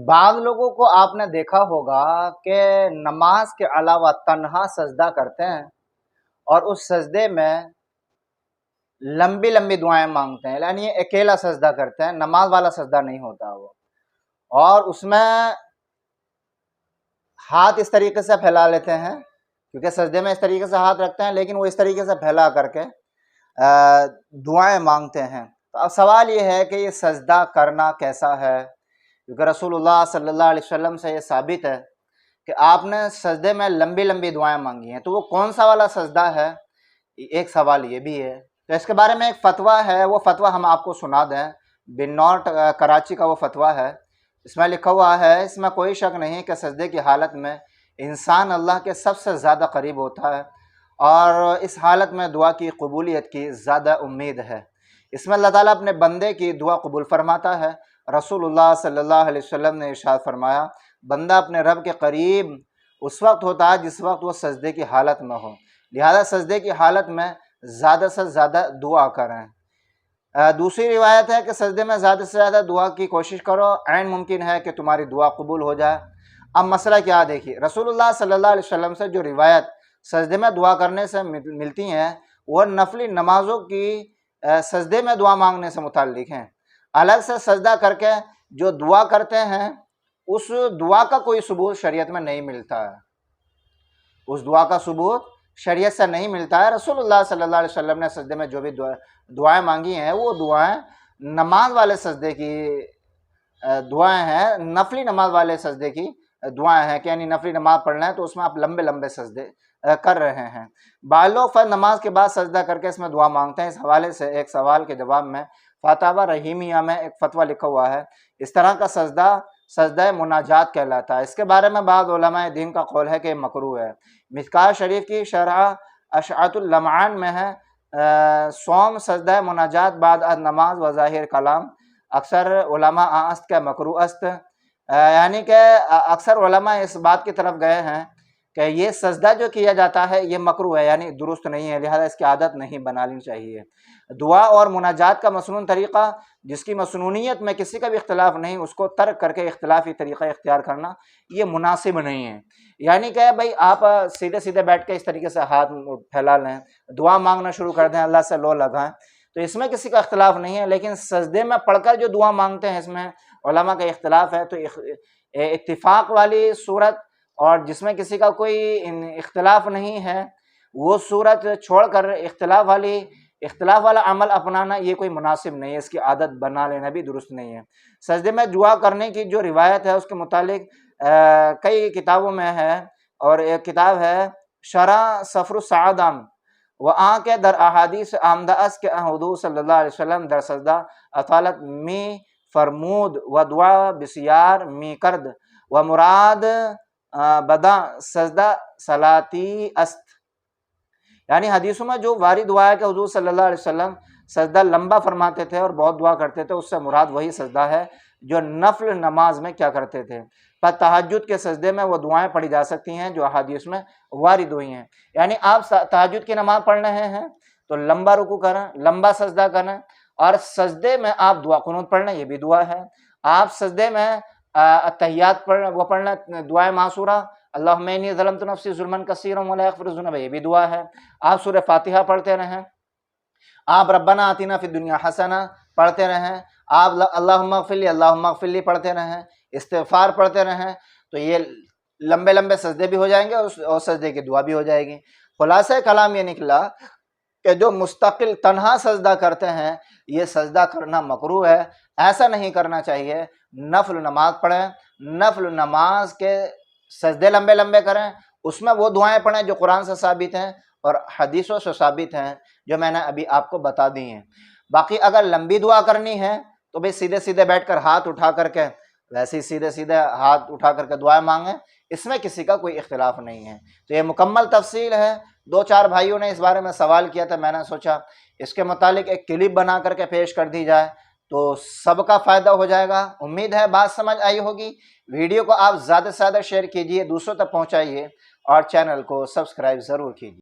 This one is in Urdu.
بعض لوگوں کو آپ نے دیکھا ہوگا کہ نماز کے علاوہ تنہا سجدہ کرتے ہیں اور اس سجدے میں لمبی لمبی دعائیں مانگتے ہیں، یعنی یہ اکیلا سجدہ کرتے ہیں، نماز والا سجدہ نہیں ہوتا وہ، اور اس میں ہاتھ اس طریقے سے پھیلا لیتے ہیں، کیونکہ سجدے میں اس طریقے سے ہاتھ رکھتے ہیں، لیکن وہ اس طریقے سے پھیلا کر کے دعائیں مانگتے ہیں۔ تو اب سوال یہ ہے کہ یہ سجدہ کرنا کیسا ہے، کیونکہ رسول اللہ صلی اللہ علیہ وسلم سے یہ ثابت ہے کہ آپ نے سجدے میں لمبی لمبی دعائیں مانگی ہیں، تو وہ کون سا والا سجدہ ہے؟ ایک سوال یہ بھی ہے۔ تو اس کے بارے میں ایک فتویٰ ہے، وہ فتویٰ ہم آپ کو سنا دیں۔ بن نوٹ کراچی کا وہ فتویٰ ہے، اس میں لکھا ہوا ہے، اس میں کوئی شک نہیں کہ سجدے کی حالت میں انسان اللہ کے سب سے زیادہ قریب ہوتا ہے، اور اس حالت میں دعا کی قبولیت کی زیادہ امید ہے۔ اس میں اللہ تعالیٰ اپنے بندے کی دعا قبول فرماتا ہے۔ رسول اللہ صلی اللہ علیہ وسلم نے ارشاد فرمایا، بندہ اپنے رب کے قریب اس وقت ہوتا ہے جس وقت وہ سجدے کی حالت میں ہو، لہذا سجدے کی حالت میں زیادہ سے زیادہ دعا کریں۔ دوسری روایت ہے کہ سجدے میں زیادہ سے زیادہ دعا کی کوشش کرو، عین ممکن ہے کہ تمہاری دعا قبول ہو جائے۔ اب مسئلہ کیا دیکھیے، رسول اللہ صلی اللہ علیہ وسلم سے جو روایت سجدے میں دعا کرنے سے ملتی ہیں وہ نفلی نمازوں کی سجدے میں دعا مانگنے سے متعلق ہیں۔ الگ سے سجدہ کر کے جو دعا کرتے ہیں اس دعا کا کوئی ثبوت شریعت میں نہیں ملتا ہے، اس دعا کا ثبوت شریعت سے نہیں ملتا ہے۔ رسول اللہ صلی اللہ علیہ وسلم نے سجدے میں جو بھی دعائیں مانگی ہیں وہ دعائیں نماز والے سجدے کی دعائیں ہیں، نفلی نماز والے سجدے کی دعائیں ہیں، کہ یعنی نفلی نماز پڑھنا ہے تو اس میں آپ لمبے لمبے سجدے کر رہے ہیں۔ بعض لوگ فرض نماز کے بعد سجدہ کر کے اس میں دعا مانگتے ہیں۔ اس حوالے سے ایک سوال کے جواب میں فتاوی رحیمیہ میں ایک فتویٰ لکھا ہوا ہے، اس طرح کا سجدہ مناجات کہلاتا ہے۔ اس کے بارے میں بعض علماء دین کا قول ہے کہ یہ مکروہ ہے۔ مشکوٰۃ شریف کی شرح اشعۃ اللمعان میں ہے، صوم سجدہ مناجات بعد از نماز و ظاہر کلام اکثر علماء است کے مکروہ است، یعنی کہ اکثر علماء اس بات کی طرف گئے ہیں کہ یہ سجدہ جو کیا جاتا ہے یہ مکروہ ہے، یعنی درست نہیں ہے، لہذا اس کی عادت نہیں بنانی چاہیے۔ دعا اور مناجات کا مسنون طریقہ جس کی مسنونیت میں کسی کا بھی اختلاف نہیں، اس کو ترک کر کے اختلافی طریقہ اختیار کرنا یہ مناسب نہیں ہے۔ یعنی کہ بھائی آپ سیدھے سیدھے بیٹھ کے اس طریقے سے ہاتھ پھیلا لیں، دعا مانگنا شروع کر دیں، اللہ سے لو لگائیں، تو اس میں کسی کا اختلاف نہیں ہے، لیکن سجدے میں پڑھ کر جو دعا مانگتے ہیں اس میں علماء کا اختلاف ہے۔ تو اتفاق والی صورت اور جس میں کسی کا کوئی اختلاف نہیں ہے وہ صورت چھوڑ کر اختلاف والا عمل اپنانا یہ کوئی مناسب نہیں ہے، اس کی عادت بنا لینا بھی درست نہیں ہے۔ سجدے میں دعا کرنے کی جو روایت ہے اس کے متعلق کئی کتابوں میں ہے، اور ایک کتاب ہے شرح سفر السعادہ، وہاں کے در احادیث آمدہ است کہ حضور صلی اللہ علیہ وسلم در سجدہ اطالت می فرمود و دعا بسیار می کرد و مراد بدا سجدہ صلاتی است، یعنی حدیثوں میں جو وارد ہوا ہے کہ حضور صلی اللہ علیہ وسلم سجدہ لمبا فرماتے تھے اور بہت دعا کرتے تھے، اس سے مراد وہی سجدہ ہے جو نفل نماز میں کیا کرتے تھے۔ پر تہجد کے سجدے میں وہ دعائیں پڑھی جا سکتی ہیں جو احادیث میں وارد ہوئی ہیں، یعنی آپ تہجد کی نماز پڑھ رہے ہیں تو لمبا رکوع کریں، لمبا سجدہ کریں، اور سجدے میں آپ دعا قنوت پڑھ لیں، یہ بھی دعا ہے۔ آپ سجدے میں التحیات پڑھ لیں، دعائے معصورہ، اللہم انی ظلمت نفسی ظلما کثیرا ولا یغفر الذنوب، یہ بھی دعا ہے۔ آپ سورہ فاتحہ پڑھتے رہیں، آپ ربنا آتنا فی الدنیا حسنہ پڑھتے رہیں، آپ اللہم اغفر لی پڑھتے رہیں، استغفار پڑھتے رہیں، تو یہ لمبے لمبے سجدے بھی ہو جائیں گے اور سجدے کی دعا بھی ہو جائے گی۔ خلاصہ کلام یہ نکلا کہ جو مستقل تنہا سجدہ کرتے ہیں یہ سجدہ کرنا مکروہ ہے، ایسا نہیں کرنا چاہیے۔ نفل نماز پڑھیں، نفل نماز کے سجدے لمبے لمبے کریں، اس میں وہ دعائیں پڑھیں جو قرآن سے ثابت ہیں اور حدیثوں سے ثابت ہیں جو میں نے ابھی آپ کو بتا دی ہیں۔ باقی اگر لمبی دعا کرنی ہے تو بھئی سیدھے سیدھے بیٹھ کر ہاتھ اٹھا کر کے ویسے ہی سیدھے سیدھے ہاتھ اٹھا کر کے دعائیں مانگیں، اس میں کسی کا کوئی اختلاف نہیں ہے۔ تو یہ مکمل تفصیل ہے، 2-4 بھائیوں نے اس بارے میں سوال کیا تھا، میں نے سوچا اس کے متعلق ایک کلپ بنا کر کے پیش کر دی جائے تو سب کا فائدہ ہو جائے گا۔ امید ہے بات سمجھ آئی ہوگی۔ ویڈیو کو آپ زیادہ سے زیادہ شیئر کیجئے، دوسروں تک پہنچائیے، اور چینل کو سبسکرائب ضرور کیجئے۔